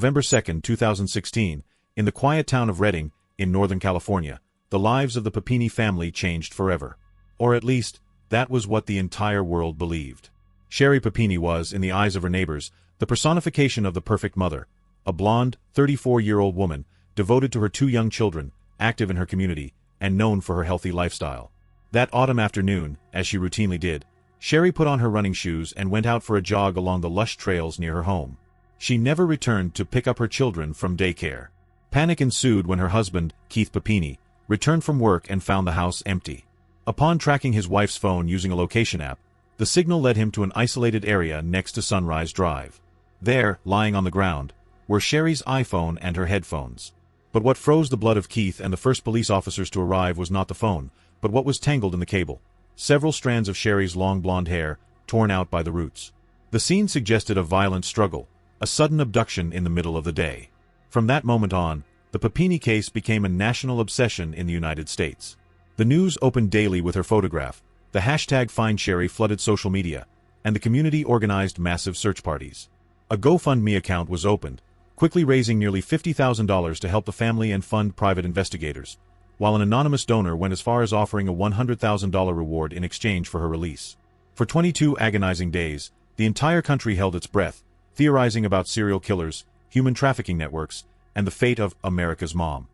November 2, 2016, in the quiet town of Redding, in Northern California, the lives of the Papini family changed forever. Or at least, that was what the entire world believed. Sherri Papini was, in the eyes of her neighbors, the personification of the perfect mother, a blonde, 34-year-old woman, devoted to her two young children, active in her community, and known for her healthy lifestyle. That autumn afternoon, as she routinely did, Sherri put on her running shoes and went out for a jog along the lush trails near her home. She never returned to pick up her children from daycare. Panic ensued when her husband, Keith Papini, returned from work and found the house empty. Upon tracking his wife's phone using a location app, the signal led him to an isolated area next to Sunrise Drive. There, lying on the ground, were Sherri's iPhone and her headphones. But what froze the blood of Keith and the first police officers to arrive was not the phone, but what was tangled in the cable. Several strands of Sherri's long blonde hair, torn out by the roots. The scene suggested a violent struggle, a sudden abduction in the middle of the day. From that moment on, the Papini case became a national obsession in the United States. The news opened daily with her photograph, the hashtag #FindSherri flooded social media, and the community organized massive search parties. A GoFundMe account was opened, quickly raising nearly $50,000 to help the family and fund private investigators, while an anonymous donor went as far as offering a $100,000 reward in exchange for her release. For 22 agonizing days, the entire country held its breath, theorizing about serial killers, human trafficking networks, and the fate of America's mom.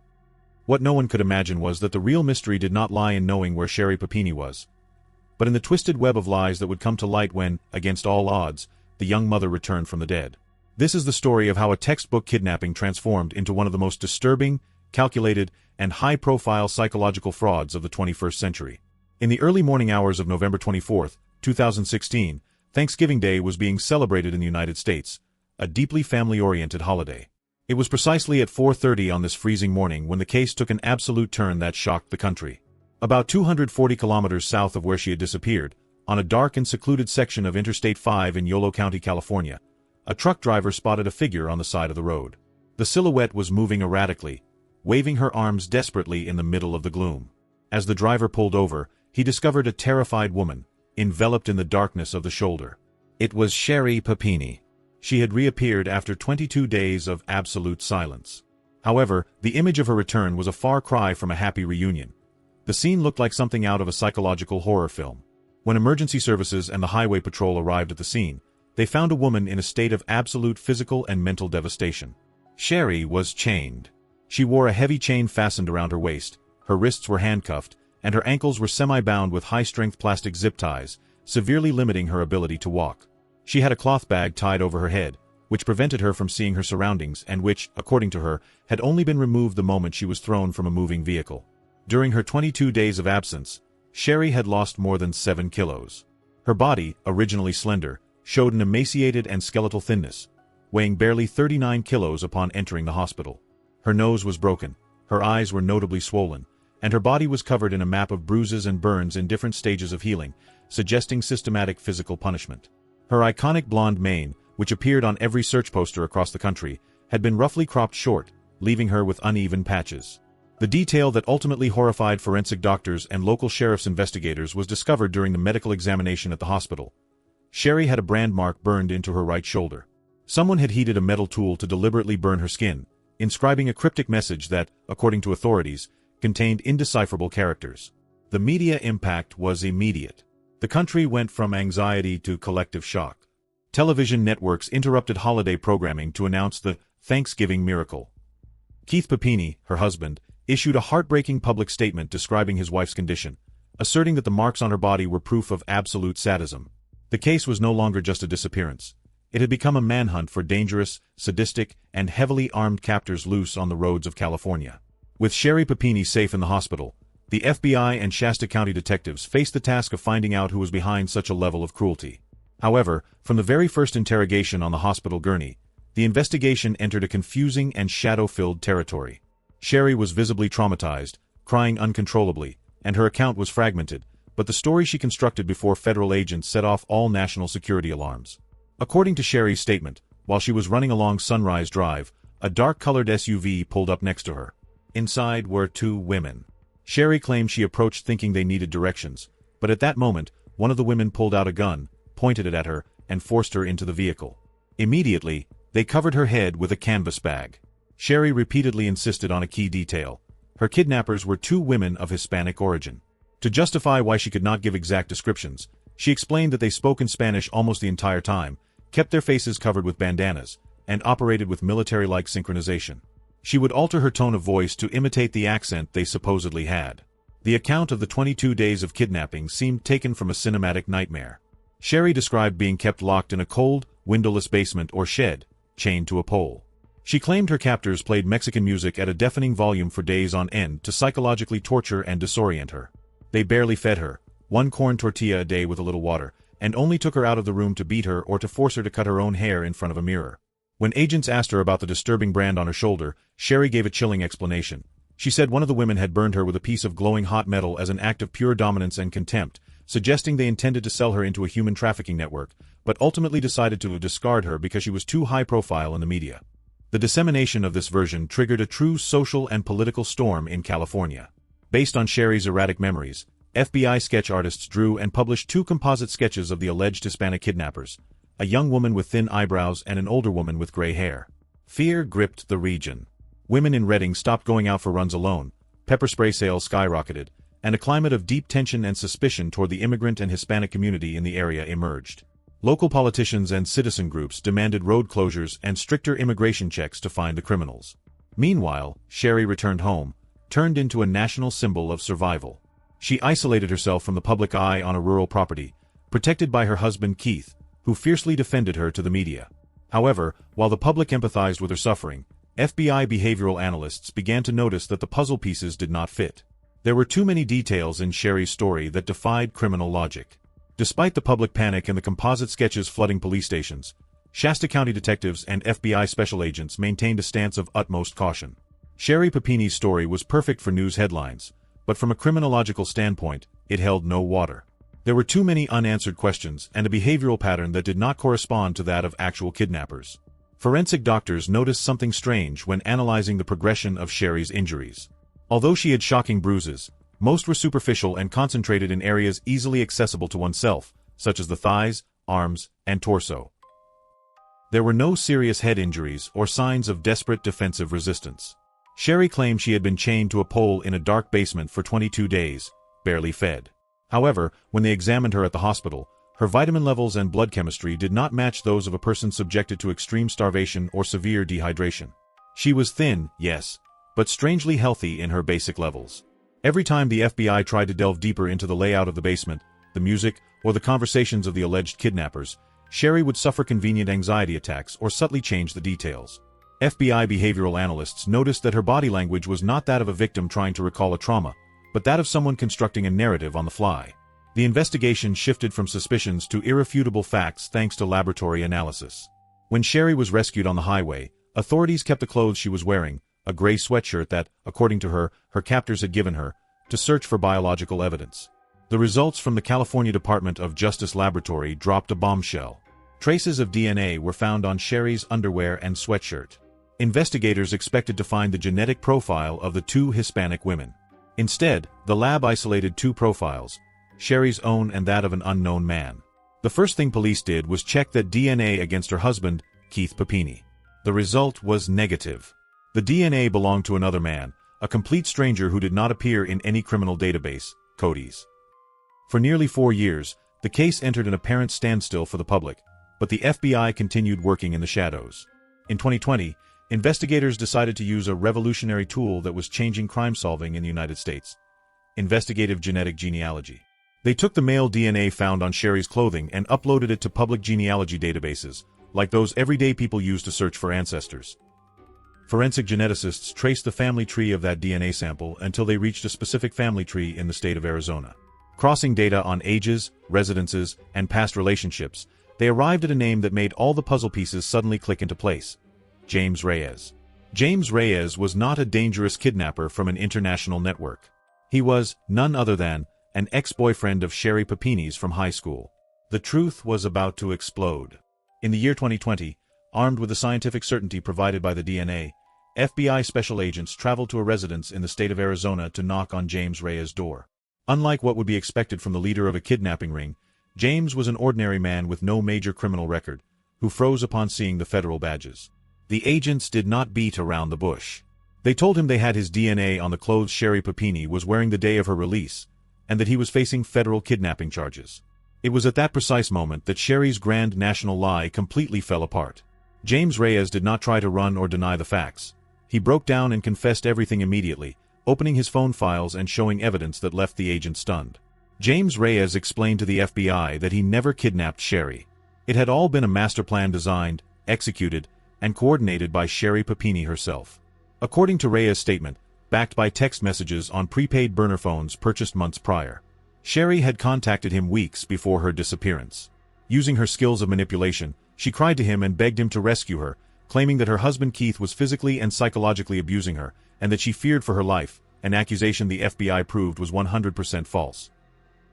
What no one could imagine was that the real mystery did not lie in knowing where Sherri Papini was, but in the twisted web of lies that would come to light when, against all odds, the young mother returned from the dead. This is the story of how a textbook kidnapping transformed into one of the most disturbing, calculated, and high-profile psychological frauds of the 21st century. In the early morning hours of November 24, 2016, Thanksgiving Day was being celebrated in the United States, a deeply family-oriented holiday. It was precisely at 4:30 on this freezing morning when the case took an absolute turn that shocked the country. About 240 kilometers south of where she had disappeared, on a dark and secluded section of Interstate 5 in Yolo County, California, a truck driver spotted a figure on the side of the road. The silhouette was moving erratically, waving her arms desperately in the middle of the gloom. As the driver pulled over, he discovered a terrified woman, enveloped in the darkness of the shoulder. It was Sherri Papini. She had reappeared after 22 days of absolute silence. However, the image of her return was a far cry from a happy reunion. The scene looked like something out of a psychological horror film. When emergency services and the highway patrol arrived at the scene, they found a woman in a state of absolute physical and mental devastation. Sherri was chained. She wore a heavy chain fastened around her waist, her wrists were handcuffed, and her ankles were semi-bound with high-strength plastic zip ties, severely limiting her ability to walk. She had a cloth bag tied over her head, which prevented her from seeing her surroundings and which, according to her, had only been removed the moment she was thrown from a moving vehicle. During her 22 days of absence, Sherri had lost more than 7 kilos. Her body, originally slender, showed an emaciated and skeletal thinness, weighing barely 39 kilos upon entering the hospital. Her nose was broken, her eyes were notably swollen, and her body was covered in a map of bruises and burns in different stages of healing, suggesting systematic physical punishment. Her iconic blonde mane, which appeared on every search poster across the country, had been roughly cropped short, leaving her with uneven patches. The detail that ultimately horrified forensic doctors and local sheriff's investigators was discovered during the medical examination at the hospital. Sherri had a brand mark burned into her right shoulder. Someone had heated a metal tool to deliberately burn her skin, inscribing a cryptic message that, according to authorities, contained indecipherable characters. The media impact was immediate. The country went from anxiety to collective shock. Television networks interrupted holiday programming to announce the Thanksgiving miracle. Keith Papini, her husband, issued a heartbreaking public statement describing his wife's condition, asserting that the marks on her body were proof of absolute sadism. The case was no longer just a disappearance. It had become a manhunt for dangerous, sadistic, and heavily armed captors loose on the roads of California. With Sherri Papini safe in the hospital, the FBI and Shasta County detectives faced the task of finding out who was behind such a level of cruelty. However, from the very first interrogation on the hospital gurney, the investigation entered a confusing and shadow-filled territory. Sherri was visibly traumatized, crying uncontrollably, and her account was fragmented, but the story she constructed before federal agents set off all national security alarms. According to Sherri's statement, while she was running along Sunrise Drive, a dark-colored SUV pulled up next to her. Inside were 2 women. Sherri claimed she approached thinking they needed directions, but at that moment, one of the women pulled out a gun, pointed it at her, and forced her into the vehicle. Immediately, They covered her head with a canvas bag. Sherri repeatedly insisted on a key detail. Her kidnappers were two women of Hispanic origin. To justify why she could not give exact descriptions, she explained that they spoke in Spanish almost the entire time, kept their faces covered with bandanas, and operated with military-like synchronization. She would alter her tone of voice to imitate the accent they supposedly had. The account of the 22 days of kidnapping seemed taken from a cinematic nightmare. Sherri described being kept locked in a cold, windowless basement or shed, chained to a pole. She claimed her captors played Mexican music at a deafening volume for days on end to psychologically torture and disorient her. They barely fed her, one corn tortilla a day with a little water, and only took her out of the room to beat her or to force her to cut her own hair in front of a mirror. When agents asked her about the disturbing brand on her shoulder, Sherri gave a chilling explanation. She said one of the women had burned her with a piece of glowing hot metal as an act of pure dominance and contempt, suggesting they intended to sell her into a human trafficking network, but ultimately decided to discard her because she was too high profile in the media. The dissemination of this version triggered a true social and political storm in California. Based on Sherri's erratic memories, FBI sketch artists drew and published two composite sketches of the alleged Hispanic kidnappers, a young woman with thin eyebrows and an older woman with gray hair. Fear gripped the region. Women in Redding stopped going out for runs alone, pepper spray sales skyrocketed, and a climate of deep tension and suspicion toward the immigrant and Hispanic community in the area emerged. Local politicians and citizen groups demanded road closures and stricter immigration checks to find the criminals. Meanwhile, Sherri returned home, turned into a national symbol of survival. She isolated herself from the public eye on a rural property, protected by her husband Keith, who fiercely defended her to the media. However, while the public empathized with her suffering, FBI behavioral analysts began to notice that the puzzle pieces did not fit. There were too many details in Sherri's story that defied criminal logic. Despite the public panic and the composite sketches flooding police stations, Shasta County detectives and FBI special agents maintained a stance of utmost caution. Sherri Papini's story was perfect for news headlines, but from a criminological standpoint, it held no water. There were too many unanswered questions and a behavioral pattern that did not correspond to that of actual kidnappers. Forensic doctors noticed something strange when analyzing the progression of Sherri's injuries. Although she had shocking bruises, most were superficial and concentrated in areas easily accessible to oneself, such as the thighs, arms, and torso. There were no serious head injuries or signs of desperate defensive resistance. Sherri claimed she had been chained to a pole in a dark basement for 22 days, barely fed. However, when they examined her at the hospital, her vitamin levels and blood chemistry did not match those of a person subjected to extreme starvation or severe dehydration. She was thin, yes, but strangely healthy in her basic levels. Every time the FBI tried to delve deeper into the layout of the basement, the music, or the conversations of the alleged kidnappers, Sherri would suffer convenient anxiety attacks or subtly change the details. FBI behavioral analysts noticed that her body language was not that of a victim trying to recall a trauma, but that of someone constructing a narrative on the fly. The investigation shifted from suspicions to irrefutable facts thanks to laboratory analysis. When Sherri was rescued on the highway, authorities kept the clothes she was wearing, a gray sweatshirt that, according to her captors had given her, to search for biological evidence. The results from the California Department of Justice laboratory dropped a bombshell. Traces of DNA were found on Sherri's underwear and sweatshirt. Investigators expected to find the genetic profile of the two Hispanic women. Instead, the lab isolated two profiles, Sherri's own and that of an unknown man. The first thing police did was check that DNA against her husband, Keith Papini. The result was negative. The DNA belonged to another man, a complete stranger who did not appear in any criminal database, Cody's. For nearly 4 years, the case entered an apparent standstill for the public, but the FBI continued working in the shadows. In 2020, investigators decided to use a revolutionary tool that was changing crime solving in the United States: investigative genetic genealogy. They took the male DNA found on Sherri's clothing and uploaded it to public genealogy databases, like those everyday people use to search for ancestors. Forensic geneticists traced the family tree of that DNA sample until they reached a specific family tree in the state of Arizona. Crossing data on ages, residences, and past relationships, they arrived at a name that made all the puzzle pieces suddenly click into place: James Reyes. James Reyes was not a dangerous kidnapper from an international network. He was none other than an ex-boyfriend of Sherri Papini's from high school. The truth was about to explode. In the year 2020, armed with the scientific certainty provided by the DNA, FBI special agents traveled to a residence in the state of Arizona to knock on James Reyes' door. Unlike what would be expected from the leader of a kidnapping ring, James was an ordinary man with no major criminal record, who froze upon seeing the federal badges. The agents did not beat around the bush. They told him they had his DNA on the clothes Sherri Papini was wearing the day of her release, and that he was facing federal kidnapping charges. It was at that precise moment that Sherri's grand national lie completely fell apart. James Reyes did not try to run or deny the facts. He broke down and confessed everything immediately, opening his phone files and showing evidence that left the agent stunned. James Reyes explained to the FBI that he never kidnapped Sherri. It had all been a master plan designed, executed, and coordinated by Sherri Papini herself. According to Reyes' statement, backed by text messages on prepaid burner phones purchased months prior, Sherri had contacted him weeks before her disappearance. Using her skills of manipulation, she cried to him and begged him to rescue her, claiming that her husband Keith was physically and psychologically abusing her, and that she feared for her life, an accusation the FBI proved was 100% false.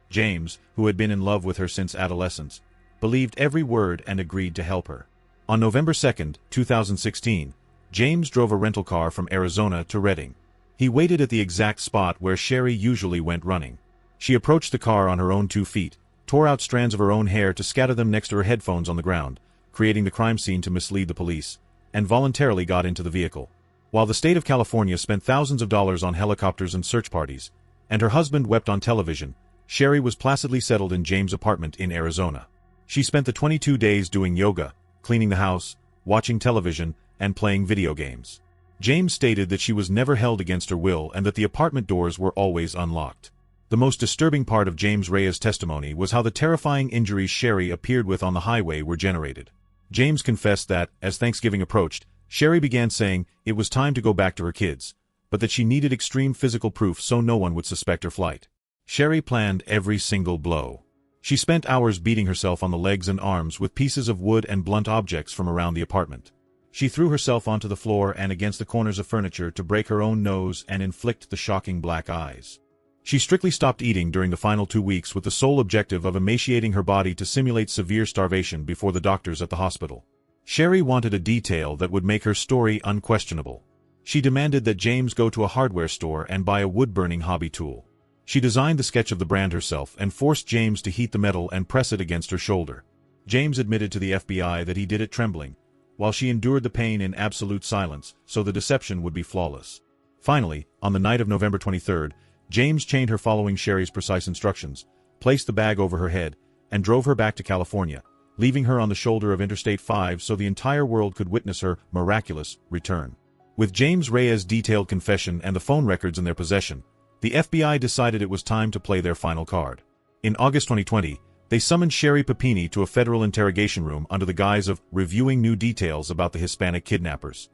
James, who had been in love with her since adolescence, believed every word and agreed to help her. On November 2, 2016, James drove a rental car from Arizona to Redding. He waited at the exact spot where Sherri usually went running. She approached the car on her own 2 feet, tore out strands of her own hair to scatter them next to her headphones on the ground, creating the crime scene to mislead the police, and voluntarily got into the vehicle. While the state of California spent thousands of dollars on helicopters and search parties, and her husband wept on television, Sherri was placidly settled in James' apartment in Arizona. She spent the 22 days doing yoga, cleaning the house, watching television, and playing video games. James stated that she was never held against her will and that the apartment doors were always unlocked. The most disturbing part of James Reyes' testimony was how the terrifying injuries Sherri appeared with on the highway were generated. James confessed that, as Thanksgiving approached, Sherri began saying it was time to go back to her kids, but that she needed extreme physical proof so no one would suspect her flight. Sherri planned every single blow. She spent hours beating herself on the legs and arms with pieces of wood and blunt objects from around the apartment. She threw herself onto the floor and against the corners of furniture to break her own nose and inflict the shocking black eyes. She strictly stopped eating during the final 2 weeks with the sole objective of emaciating her body to simulate severe starvation before the doctors at the hospital. Sherri wanted a detail that would make her story unquestionable. She demanded that James go to a hardware store and buy a wood-burning hobby tool. She designed the sketch of the brand herself and forced James to heat the metal and press it against her shoulder. James admitted to the FBI that he did it trembling, while she endured the pain in absolute silence, so the deception would be flawless. Finally, on the night of November 23, James chained her following Sherri's precise instructions, placed the bag over her head, and drove her back to California, leaving her on the shoulder of Interstate 5 so the entire world could witness her miraculous return. With James Reyes' detailed confession and the phone records in their possession, the FBI decided it was time to play their final card. In August 2020, they summoned Sherri Papini to a federal interrogation room under the guise of reviewing new details about the Hispanic kidnappers.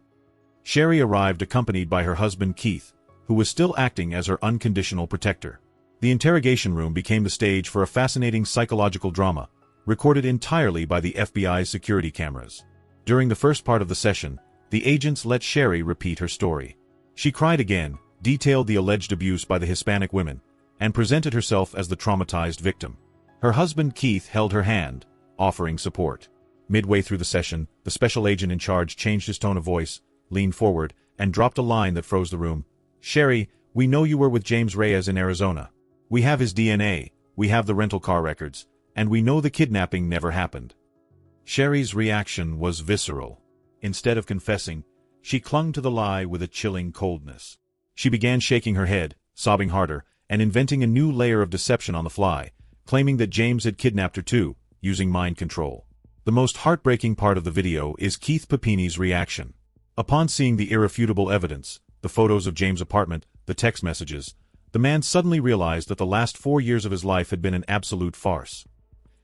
Sherri arrived accompanied by her husband Keith, who was still acting as her unconditional protector. The interrogation room became the stage for a fascinating psychological drama, recorded entirely by the FBI's security cameras. During the first part of the session, the agents let Sherri repeat her story. She cried again, detailed the alleged abuse by the Hispanic women, and presented herself as the traumatized victim. Her husband Keith held her hand, offering support. Midway through the session, the special agent in charge changed his tone of voice, leaned forward, and dropped a line that froze the room. "Sherri, we know you were with James Reyes in Arizona. We have his DNA, we have the rental car records, and we know the kidnapping never happened." Sherri's reaction was visceral. Instead of confessing, she clung to the lie with a chilling coldness. She began shaking her head, sobbing harder, and inventing a new layer of deception on the fly, claiming that James had kidnapped her too, using mind control. The most heartbreaking part of the video is Keith Papini's reaction. Upon seeing the irrefutable evidence, the photos of James' apartment, the text messages, the man suddenly realized that the last 4 years of his life had been an absolute farce.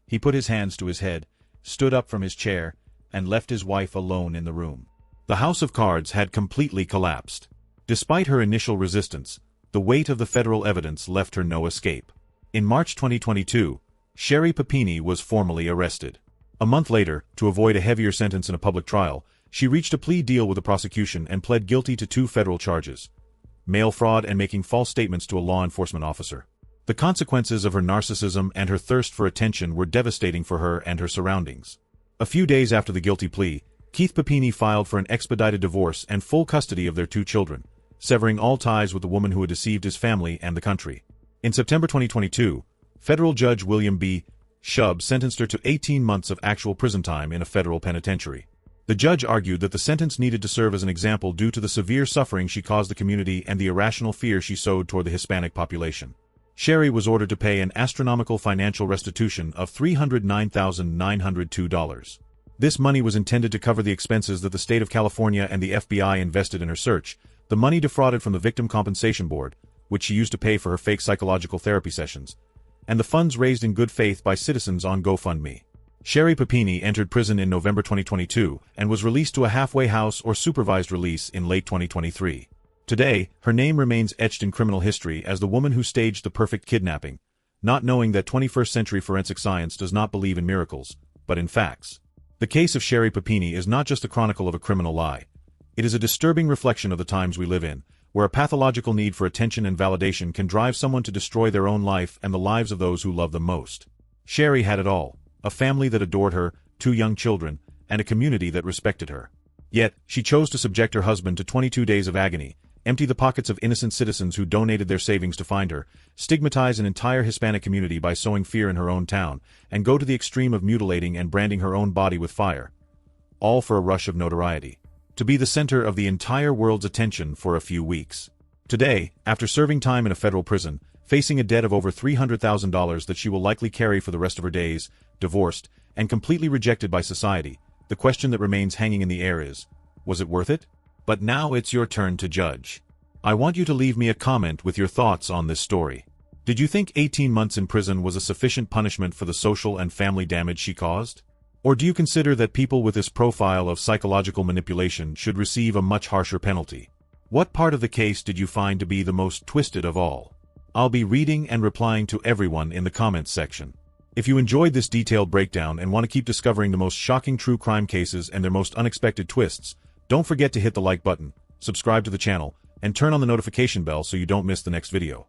He put his hands to his head, stood up from his chair, and left his wife alone in the room. The house of cards had completely collapsed. Despite her initial resistance, the weight of the federal evidence left her no escape. In March 2022, Sherri Papini was formally arrested. A month later, to avoid a heavier sentence in a public trial, she reached a plea deal with the prosecution and pled guilty to 2 federal charges: mail fraud and making false statements to a law enforcement officer. The consequences of her narcissism and her thirst for attention were devastating for her and her surroundings. A few days after the guilty plea, Keith Papini filed for an expedited divorce and full custody of their 2 children, severing all ties with the woman who had deceived his family and the country. In September 2022, federal judge William B. Shub sentenced her to 18 months of actual prison time in a federal penitentiary. The judge argued that the sentence needed to serve as an example due to the severe suffering she caused the community and the irrational fear she sowed toward the Hispanic population. Sherri was ordered to pay an astronomical financial restitution of $309,902. This money was intended to cover the expenses that the state of California and the FBI invested in her search, the money defrauded from the Victim Compensation Board, which she used to pay for her fake psychological therapy sessions, and the funds raised in good faith by citizens on GoFundMe. Sherri Papini entered prison in November 2022 and was released to a halfway house or supervised release in late 2023. Today, her name remains etched in criminal history as the woman who staged the perfect kidnapping, not knowing that 21st century forensic science does not believe in miracles, but in facts. The case of Sherri Papini is not just a chronicle of a criminal lie. It is a disturbing reflection of the times we live in, where a pathological need for attention and validation can drive someone to destroy their own life and the lives of those who love them most. Sherri had it all: a family that adored her, 2 young children, and a community that respected her. Yet, she chose to subject her husband to 22 days of agony, empty the pockets of innocent citizens who donated their savings to find her, stigmatize an entire Hispanic community by sowing fear in her own town, and go to the extreme of mutilating and branding her own body with fire. All for a rush of notoriety. To be the center of the entire world's attention for a few weeks. Today, after serving time in a federal prison, facing a debt of over $300,000 that she will likely carry for the rest of her days, divorced, and completely rejected by society, the question that remains hanging in the air is, was it worth it? But now it's your turn to judge. I want you to leave me a comment with your thoughts on this story. Did you think 18 months in prison was a sufficient punishment for the social and family damage she caused? Or do you consider that people with this profile of psychological manipulation should receive a much harsher penalty? What part of the case did you find to be the most twisted of all? I'll be reading and replying to everyone in the comments section. If you enjoyed this detailed breakdown and want to keep discovering the most shocking true crime cases and their most unexpected twists, don't forget to hit the like button, subscribe to the channel, and turn on the notification bell so you don't miss the next video.